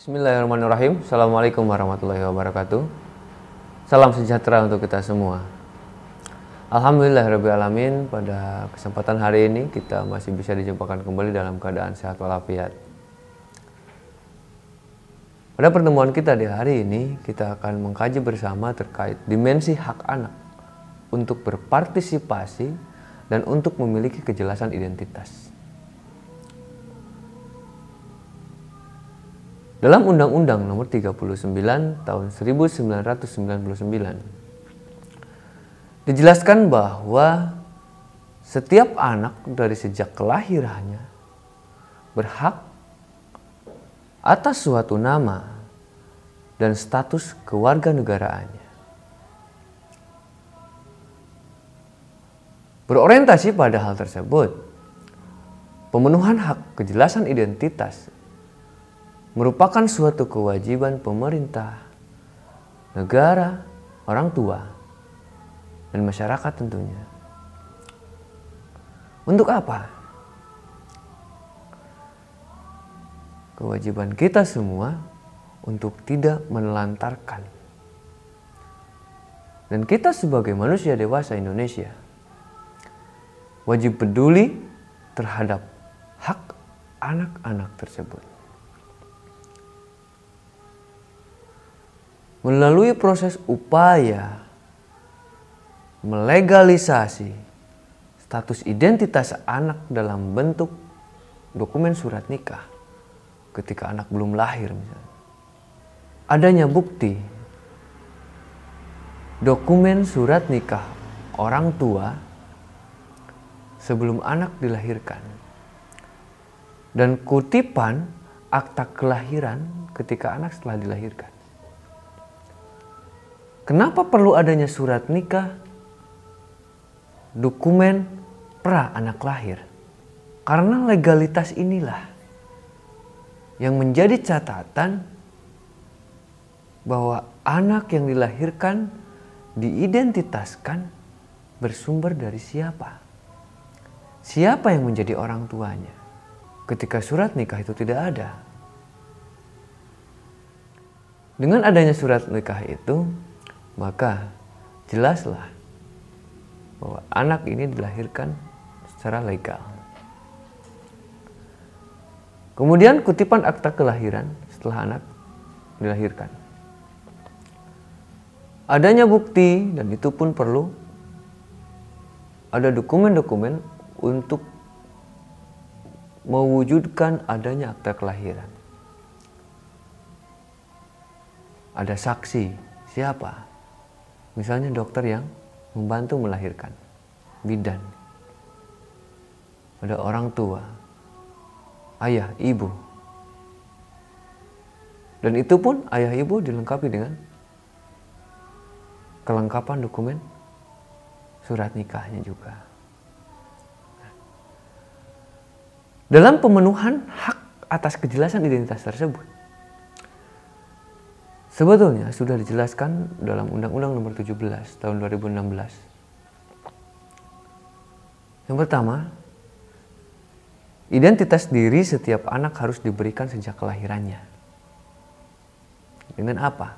Bismillahirrahmanirrahim. Assalamualaikum warahmatullahi wabarakatuh. Salam sejahtera untuk kita semua. Alhamdulillahirrabbilalamin, pada kesempatan hari ini kita masih bisa dijumpakan kembali dalam keadaan sehat walafiat. Pada pertemuan kita di hari ini, kita akan mengkaji bersama terkait dimensi hak anak untuk berpartisipasi dan untuk memiliki kejelasan identitas. Dalam Undang-Undang Nomor 39 Tahun 1999 dijelaskan bahwa setiap anak dari sejak kelahirannya berhak atas suatu nama dan status kewarganegaraannya. Berorientasi pada hal tersebut, pemenuhan hak kejelasan identitas merupakan suatu kewajiban pemerintah, negara, orang tua, dan masyarakat tentunya. Untuk apa? Kewajiban kita semua untuk tidak menelantarkan. Dan kita sebagai manusia dewasa Indonesia wajib peduli terhadap hak anak-anak tersebut. Melalui proses upaya melegalisasi status identitas anak dalam bentuk dokumen surat nikah ketika anak belum lahir misalnya. Adanya bukti dokumen surat nikah orang tua sebelum anak dilahirkan dan kutipan akta kelahiran ketika anak setelah dilahirkan. Kenapa perlu adanya surat nikah, dokumen pra anak lahir? Karena legalitas inilah yang menjadi catatan bahwa anak yang dilahirkan diidentitaskan bersumber dari siapa. Siapa yang menjadi orang tuanya ketika surat nikah itu tidak ada. Dengan adanya surat nikah itu, maka jelaslah bahwa anak ini dilahirkan secara legal. Kemudian kutipan akta kelahiran setelah anak dilahirkan. Adanya bukti, dan itu pun perlu ada dokumen-dokumen untuk mewujudkan adanya akta kelahiran. Ada saksi, siapa? Misalnya dokter yang membantu melahirkan, bidan. Ada orang tua, ayah, ibu. Dan itu pun ayah ibu dilengkapi dengan kelengkapan dokumen surat nikahnya juga. Dalam pemenuhan hak atas kejelasan identitas tersebut, sebetulnya sudah dijelaskan dalam Undang-Undang Nomor 17 Tahun 2016. Yang pertama, identitas diri setiap anak harus diberikan sejak kelahirannya. Dengan apa?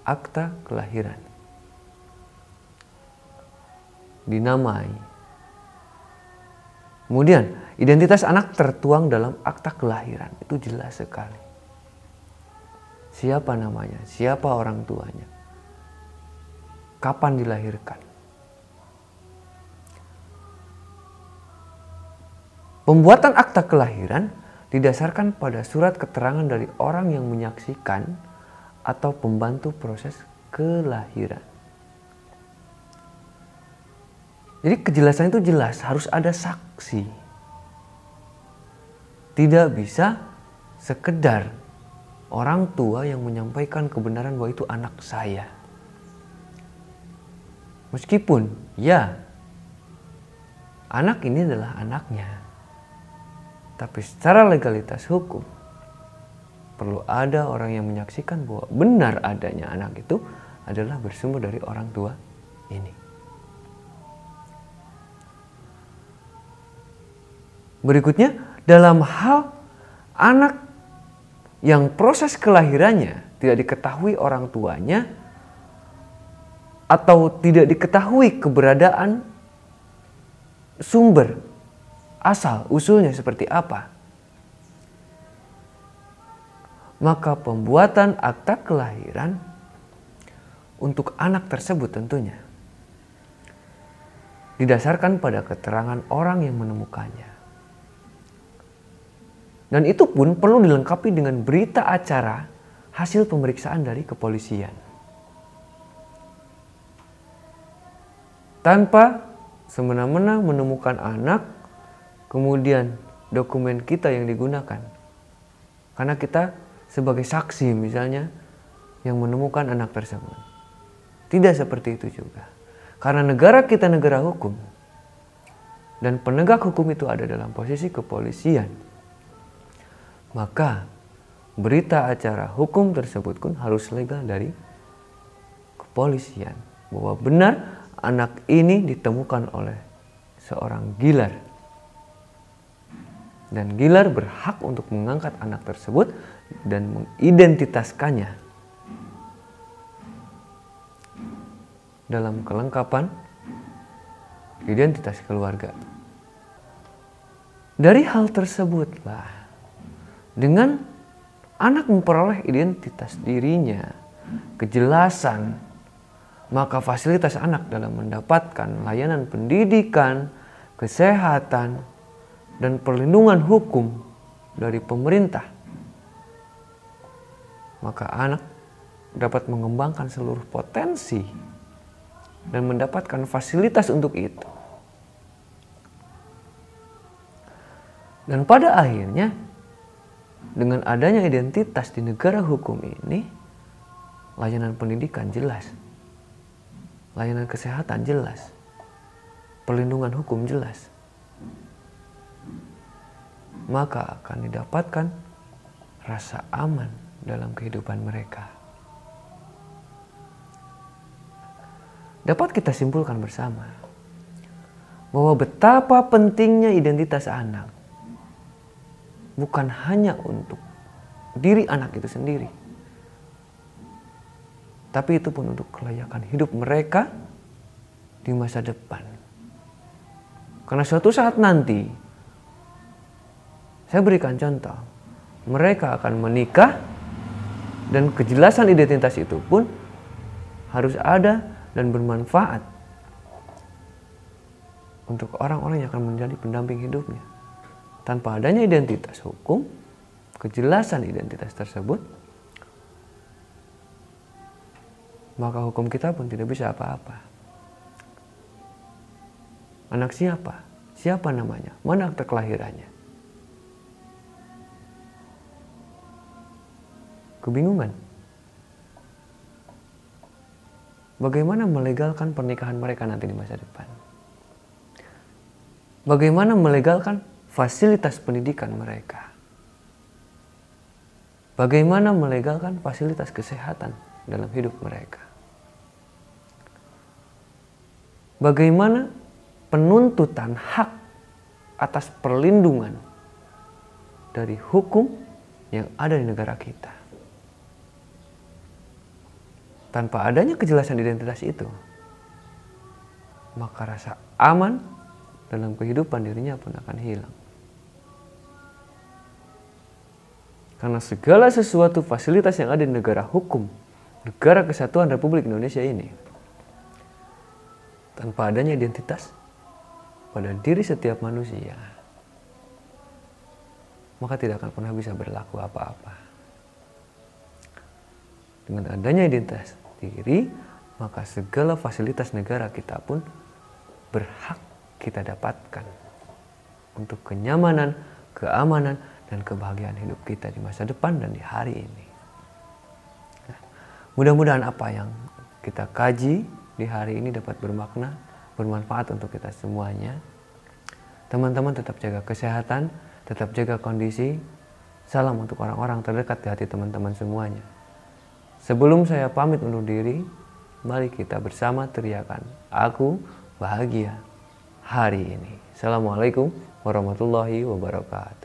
Akta kelahiran. Dinamai. Kemudian, identitas anak tertuang dalam akta kelahiran. Itu jelas sekali. Siapa namanya, siapa orang tuanya, kapan dilahirkan. Pembuatan akta kelahiran didasarkan pada surat keterangan dari orang yang menyaksikan atau pembantu proses kelahiran. Jadi kejelasan itu jelas, harus ada saksi. Tidak bisa sekedar orang tua yang menyampaikan kebenaran bahwa itu anak saya. Meskipun ya, anak ini adalah anaknya. Tapi secara legalitas hukum, perlu ada orang yang menyaksikan bahwa benar adanya anak itu adalah bersumber dari orang tua ini. Berikutnya, dalam hal anak yang proses kelahirannya tidak diketahui orang tuanya atau tidak diketahui keberadaan sumber asal usulnya seperti apa, maka pembuatan akta kelahiran untuk anak tersebut tentunya didasarkan pada keterangan orang yang menemukannya. Dan itu pun perlu dilengkapi dengan berita acara hasil pemeriksaan dari kepolisian. Tanpa semena-mena menemukan anak, kemudian dokumen kita yang digunakan. Karena kita sebagai saksi misalnya yang menemukan anak tersebut. Tidak seperti itu juga. Karena negara kita negara hukum. Dan penegak hukum itu ada dalam posisi kepolisian. Maka berita acara hukum tersebut pun harus legal dari kepolisian. Bahwa benar anak ini ditemukan oleh seorang Gilar. Dan Gilar berhak untuk mengangkat anak tersebut dan mengidentitaskannya dalam kelengkapan identitas keluarga. Dari hal tersebutlah, dengan anak memperoleh identitas dirinya, kejelasan, maka fasilitas anak dalam mendapatkan layanan pendidikan, kesehatan, dan perlindungan hukum dari pemerintah, maka anak dapat mengembangkan seluruh potensi dan mendapatkan fasilitas untuk itu. Dan pada akhirnya, dengan adanya identitas di negara hukum ini, layanan pendidikan jelas, layanan kesehatan jelas, perlindungan hukum jelas, maka akan didapatkan rasa aman dalam kehidupan mereka. Dapat kita simpulkan bersama bahwa betapa pentingnya identitas anak bukan hanya untuk diri anak itu sendiri, tapi itu pun untuk kelayakan hidup mereka di masa depan. Karena suatu saat nanti, saya berikan contoh, mereka akan menikah dan kejelasan identitas itu pun harus ada dan bermanfaat untuk orang-orang yang akan menjadi pendamping hidupnya. Tanpa adanya identitas hukum, kejelasan identitas tersebut, maka hukum kita pun tidak bisa apa-apa. Anak siapa? Siapa namanya? Mana akta kelahirannya? Kebingungan. Bagaimana melegalkan pernikahan mereka nanti di masa depan? Bagaimana melegalkan fasilitas pendidikan mereka? Bagaimana melegalkan fasilitas kesehatan dalam hidup mereka? Bagaimana penuntutan hak atas perlindungan dari hukum yang ada di negara kita? Tanpa adanya kejelasan identitas itu, maka rasa aman dalam kehidupan dirinya pun akan hilang. Karena segala sesuatu fasilitas yang ada di negara hukum, negara kesatuan Republik Indonesia ini, tanpa adanya identitas pada diri setiap manusia, maka tidak akan pernah bisa berlaku apa-apa. Dengan adanya identitas diri, maka segala fasilitas negara kita pun berhak kita dapatkan untuk kenyamanan, keamanan, dan kebahagiaan hidup kita di masa depan dan di hari ini. Nah, mudah-mudahan apa yang kita kaji di hari ini dapat bermakna, bermanfaat untuk kita semuanya. Teman-teman tetap jaga kesehatan, tetap jaga kondisi. Salam untuk orang-orang terdekat di hati teman-teman semuanya. Sebelum saya pamit undur diri, mari kita bersama teriakan, aku bahagia hari ini. Assalamualaikum warahmatullahi wabarakatuh.